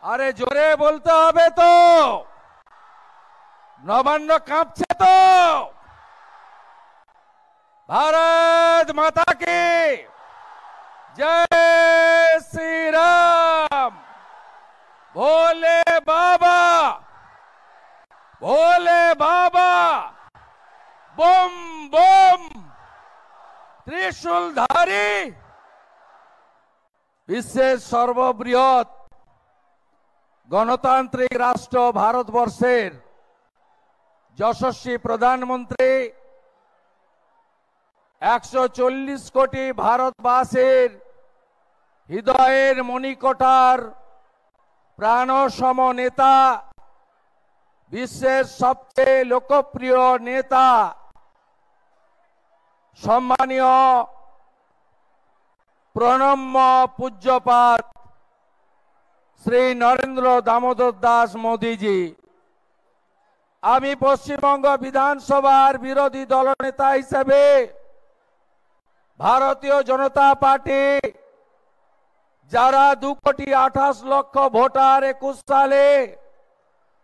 আরে জোরে বলতে হবে তো, নবান্ন কাঁপছে তো। ভারত মাতা কি জয় শ্রী রাম। ভোলে বাবা, ভোলে বাবা। বম বম ত্রিশূলধারী বিশ্বের সর্ববৃহৎ গণতান্ত্রিক রাষ্ট্র ভারতবর্ষের যশস্বী প্রধানমন্ত্রী 140 কোটি ভারতবাসীর হৃদয়ের মণিকোঠার প্রাণসম নেতা, বিশ্বের সবচেয়ে লোকপ্রিয় নেতা, সম্মানীয় প্রণম্য পূজ্যপাত শ্রী নরেন্দ্র দামোদর দাস মোদীজি। আমি পশ্চিমবঙ্গ বিধানসভার বিরোধী দলনেতা হিসেবে ভারতীয় জনতা পার্টি, যারা 2,28,00,000 ভোটার 21 সালে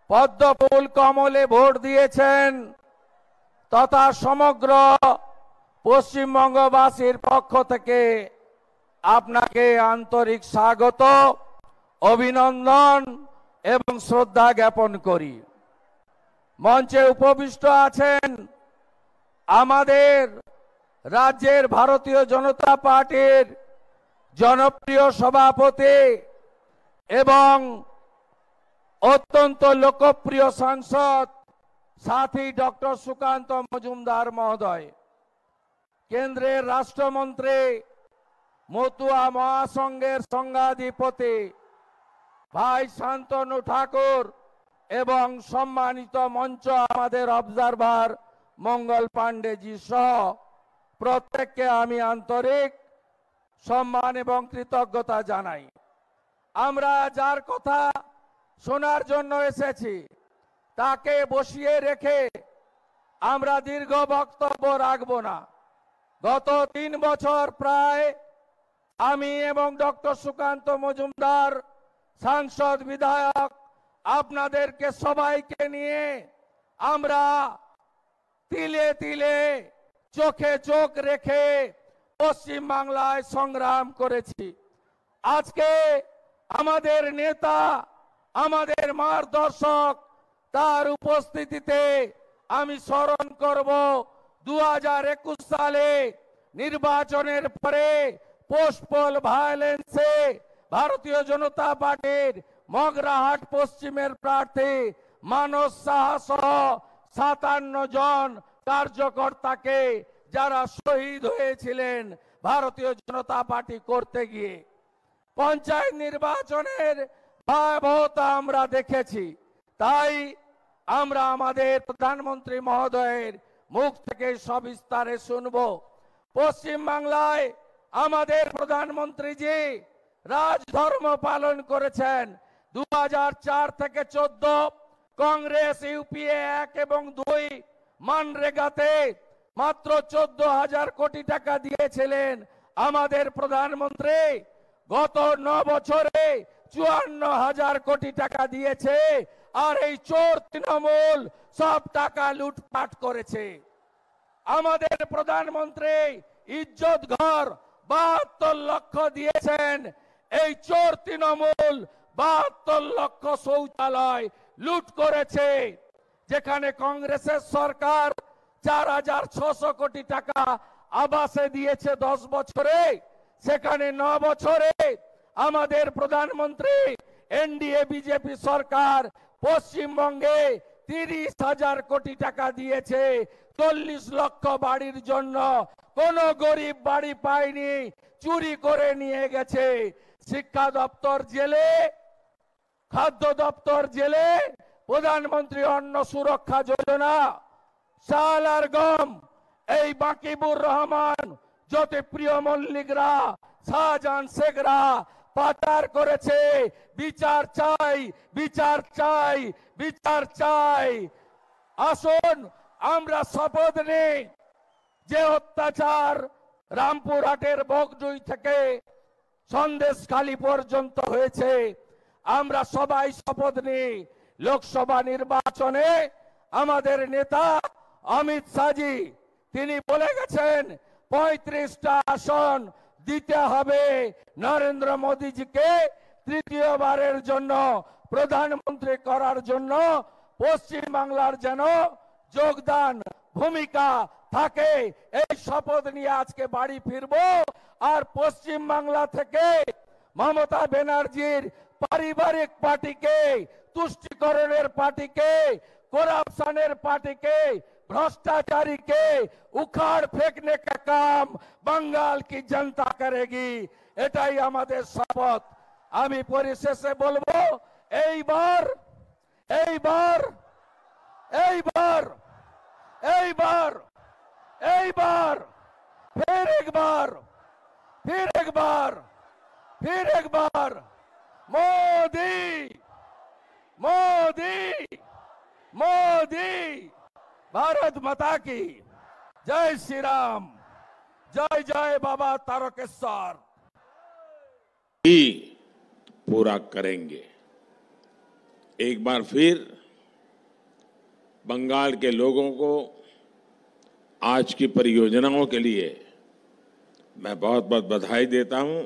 পদ্মফুল কমলে ভোট দিয়েছেন, তথা সমগ্র পশ্চিমবঙ্গবাসীর পক্ষ থেকে আপনাকে আন্তরিক স্বাগত, অভিনন্দন এবং শ্রদ্ধা জ্ঞাপন করি। মঞ্চে উপবিষ্ট আছেন আমাদের রাজ্যের ভারতীয় জনতা পার্টির জনপ্রিয় সভাপতি এবং অত্যন্ত লোকপ্রিয় সাংসদ সাথী ডক্টর সুকান্ত মজুমদার মহোদয়, কেন্দ্রের রাষ্ট্রমন্ত্রী, মতুয়া মহাসংঘের সংঘাধিপতি ভাই শান্তনু ঠাকুর এবং সম্মানিত মঞ্চ আমাদের অবজারভার মঙ্গল পাণ্ডেজি সহ প্রত্যেককে আমি আন্তরিক সম্মান এবং কৃতজ্ঞতা জানাই। আমরা যার কথা শোনার জন্য এসেছি তাকে বসিয়ে রেখে আমরা দীর্ঘ বক্তব্য রাখব না। গত 3 বছর প্রায় আমি এবং ডক্টর সুকান্ত মজুমদার সাংসদ বিধায়ক আপনাদেরকে সবাইকে নিয়ে আমরা তিলে তিলে চোখে চোখ রেখে পশ্চিম বাংলায় সংগ্রাম করেছি। আজকে আমাদের নেতা, আমাদের মার্গদর্শক, তার উপস্থিতিতে আমি স্মরণ করব 2021 সালে নির্বাচনের পরে পোস্টপোল ভায়োলেন্সে ভারতীয় জনতা পার্টির মগরাহাট পশ্চিমের প্রার্থী মানস সাহা সহ 57 জন কার্যকর্তাকে যারা শহীদ হয়েছিলেন ভারতীয় জনতা পার্টি করতে গিয়ে। পঞ্চায়েত নির্বাচনের ভয়াবহতা আমরা দেখেছি, তাই আমরা আমাদের প্রধানমন্ত্রী মহোদয়ের মুখ থেকে সবিস্তারে শুনব। পশ্চিম বাংলায় আমাদের প্রধানমন্ত্রীজি রাজধর্ম পালন করেছেন। 2004 থেকে 14 কংগ্রেস ইউপিএ 1 এবং 2 মানরেগাতে মাত্র 14,000 কোটি টাকা দিয়েছিলেন আমাদের প্রধানমন্ত্রী। গত 9 বছরে 54,000 কোটি টাকা দিয়েছে, আর এই চোর তৃণমূল সব টাকা লুটপাট করেছে। আমাদের প্রধানমন্ত্রী ইজ্জত ঘর 72 লক্ষ দিয়েছেন, এই চোর তৃণমূল 72 লক্ষ শৌচালয় লুট করেছে। যেখানে কংগ্রেসের সরকার 4,600 কোটি টাকা আবাসে দিয়েছে 10 বছরে, সেখানে 9 বছরে আমাদের প্রধানমন্ত্রী এনডিএ বিজেপি সরকার পশ্চিমবঙ্গে 30,000 কোটি টাকা দিয়েছে 40 লক্ষ বাড়ির জন্য। কোন গরিব বাড়ি পায়নি, চুরি করে নিয়ে গেছে। শিক্ষা দপ্তর জেলে, খাদ্য দপ্তর জেলে, প্রধানমন্ত্রী অন্ন সুরক্ষা যোজনা, চাল আর গম, এই বাকিবুর রহমান, জ্যোতিপ্রিয় মল্লিকরা, শাহজাহান শেখরা পাচার করেছে। বিচার চাই, বিচার চাই, বিচার চাই। আসুন আমরা শপথ নিই যে অত্যাচার রামপুরহাটের বগজুই থেকে সন্দেশখালী পর্যন্ত হয়েছে, আমরা সবাই শপথ নিই লোকসভা নির্বাচনে আমাদের নেতা অমিত শাহজি তিনি বলে গেছেন 35টা আসন দিতে হবে নরেন্দ্র মোদীজিকে তৃতীয়বারের জন্য প্রধানমন্ত্রী করার জন্য পশ্চিম বাংলার যেন যোগদান ভূমিকা থাকে। এই শপথ নিয়ে আজকে বাড়ি ফিরবো আর পশ্চিম বাংলা থেকে মমতা ব্যানার্জির পারিবারিক পার্টিকে, তুष्टिकरणের পার্টিকে, करप्शनের पार्टीके, भ्रष्टाचारी के उखाड़ फेंकने का काम बंगाल की जनता करेगी। এটাই আমাদের শপথ। আমি পরিশেষে বলবো এইবার এইবার এইবার এইবার এইবার फिर एक बार फिर एक बार मोदी मोदी मोदी। भारत माता की जय श्री राम, जय जय बाबा तारकेश्वर। ही पूरा करेंगे। एक बार फिर बंगाल के लोगों को आज की परियोजनाओं के लिए मैं बहुत बहुत बधाई देता हूं।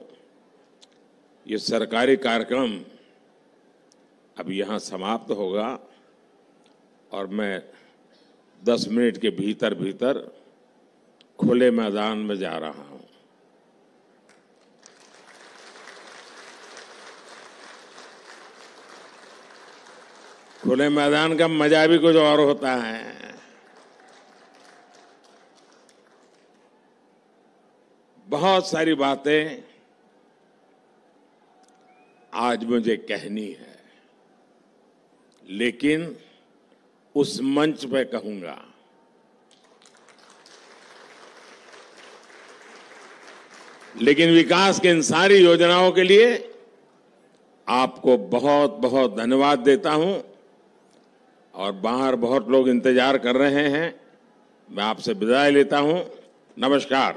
ये सरकारी कार्यक्रम अब यहां समाप्त होगा और मैं 10 मिनट के भीतर भीतर खुले मैदान में जा रहा हूं। खुले मैदान का मजा भी कुछ और होता है। बहुत सारी बातें आज मुझे कहनी है, लेकिन उस मंच पे कहूंगा। लेकिन विकास की इन सारी योजनाओं के लिए आपको बहुत बहुत धन्यवाद देता हूं और बाहर बहुत लोग इंतजार कर रहे हैं। मैं आपसे विदाई लेता हूं। नमस्कार।